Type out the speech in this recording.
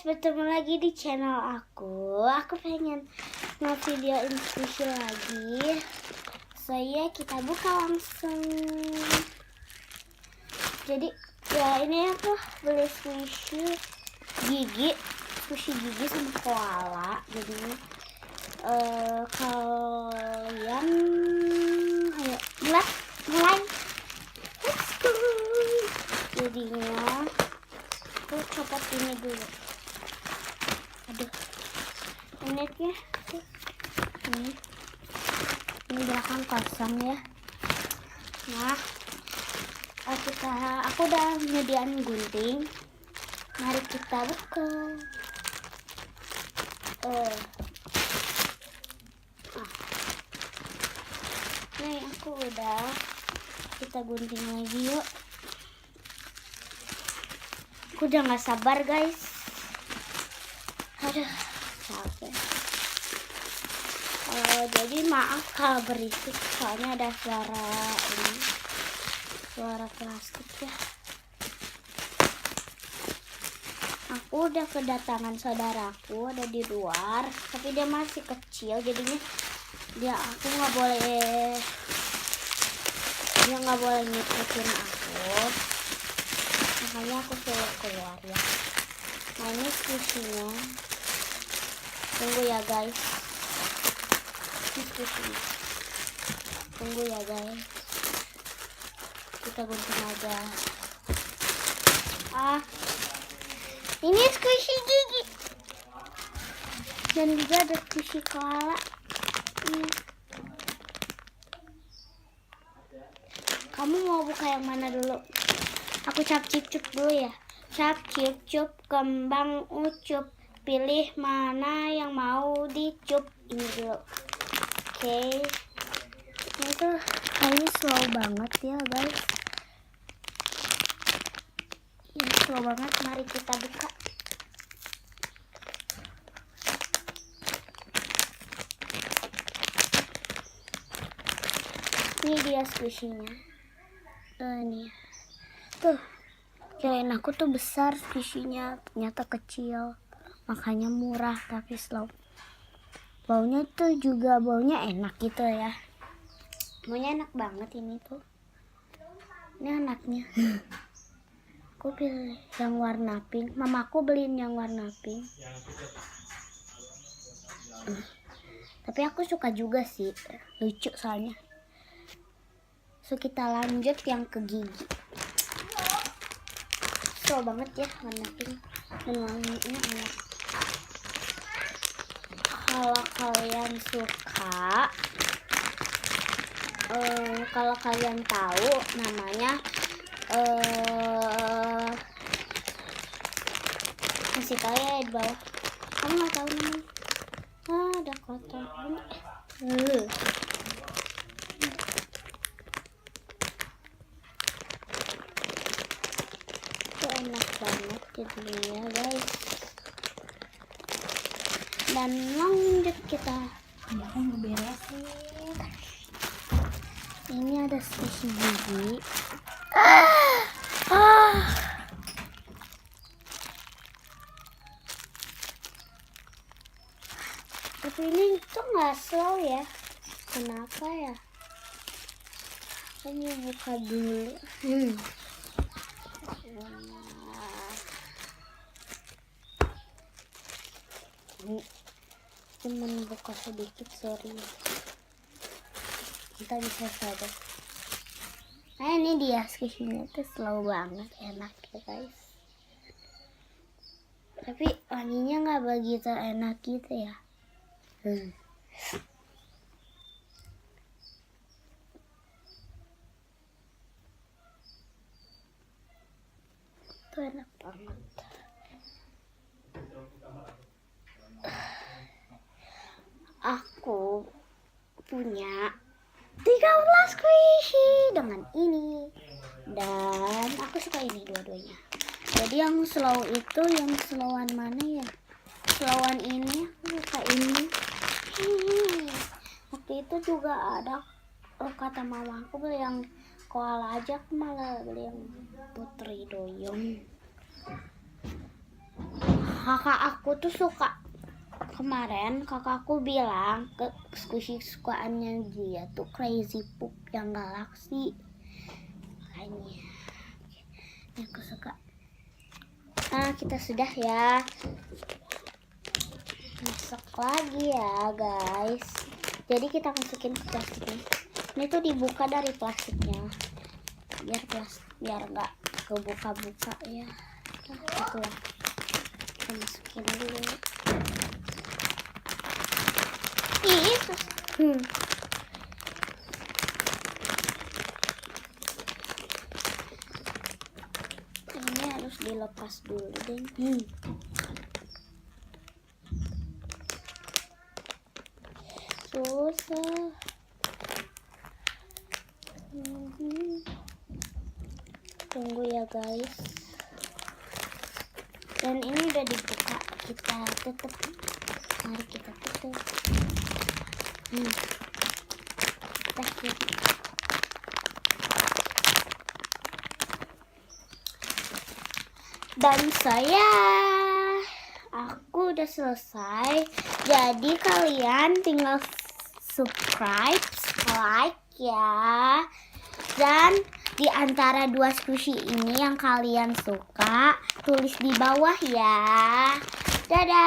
guys, bertemu lagi di channel aku. Aku pengen nge-videoin squishy lagi. Kita buka langsung. Jadi ya ini aku beli squishy gigi sama koala. Jadi kalian ayo mulai. Let's go. Jadinya aku copot ini dulu. Aduh, netnya ini belakang kosong ya. Nah, aku udah nyediain gunting. Mari kita buka. Nih aku udah, kita gunting lagi yuk. Aku udah gak sabar guys. Aduh, capek. Jadi maaf kalau berisik, soalnya ada suara plastik ya. Aku udah kedatangan saudaraku, ada di luar, tapi dia masih kecil, jadinya aku nggak boleh ngikutin aku, makanya aku suruh keluar ya. Nah ini squishy-nya, tunggu ya guys. Tunggu ya guys, kita gunting aja. Ini squishy gigi dan juga ada squishy koala. Kamu mau buka yang mana dulu? Aku cap cip dulu ya. Cap cip kembang ucup, pilih mana yang mau dicup. Ini dulu. Oke. Ini tuh kayaknya slow banget ya guys. Ini slow banget. Mari kita buka. Ini dia squishy-nya. Nih. Tuh. Kirain aku tuh besar squishy-nya, ternyata kecil. Makanya murah tapi slow. Baunya tuh juga enak gitu ya. Baunya enak banget ini tuh. Ini anaknya. Aku pilih yang warna pink. Mamaku beliin yang warna pink. Tapi aku suka juga sih. Lucu soalnya. So kita lanjut yang ke gigi. Slow banget ya warna pink. Dan wanginya enak. Kalau kalian suka, kalau kalian tahu namanya, kasih tahu ya di bawah. Kamu nggak tahu namanya? Ada kotor. Itu enak banget jadinya guys. Dan lanjut kita beresin. Ini ada squishy gigi. Tapi ini tuh nggak slow ya. Kenapa ya? Ini buka dulu. Cuman buka sedikit, sorry. Kita bisa saja. Nah ini dia squishy-nya tuh slow banget, enak ya guys. Tapi wanginya nggak begitu enak gitu ya. Itu enak banget. Aku punya 13 squishy dengan ini, dan aku suka ini dua-duanya. Jadi yang slow itu yang slowan mana ya? Slowan ini, aku suka ini. Waktu itu juga ada, kata mama aku beli yang koala aja, aku malah beli yang putri doyong. kakak aku tuh suka, kemarin kakakku bilang ke squishy kesukaannya dia tuh Crazy Pup yang Galaxy, makanya aku suka. Nah, kita sudah ya, masak lagi ya guys. Jadi kita masukin ke plastiknya. Ini tuh dibuka dari plastiknya biar nggak kebuka-buka ya. Nah, itulah, kita masukin dulu. Ih, ini harus dilepas dulu deh. Susah. Tunggu ya guys. Dan ini udah dibuka, kita tutup. Mari kita tutup. Dan aku udah selesai. Jadi kalian tinggal subscribe, like ya. Dan di antara dua squishy ini yang kalian suka, tulis di bawah ya. Dadah.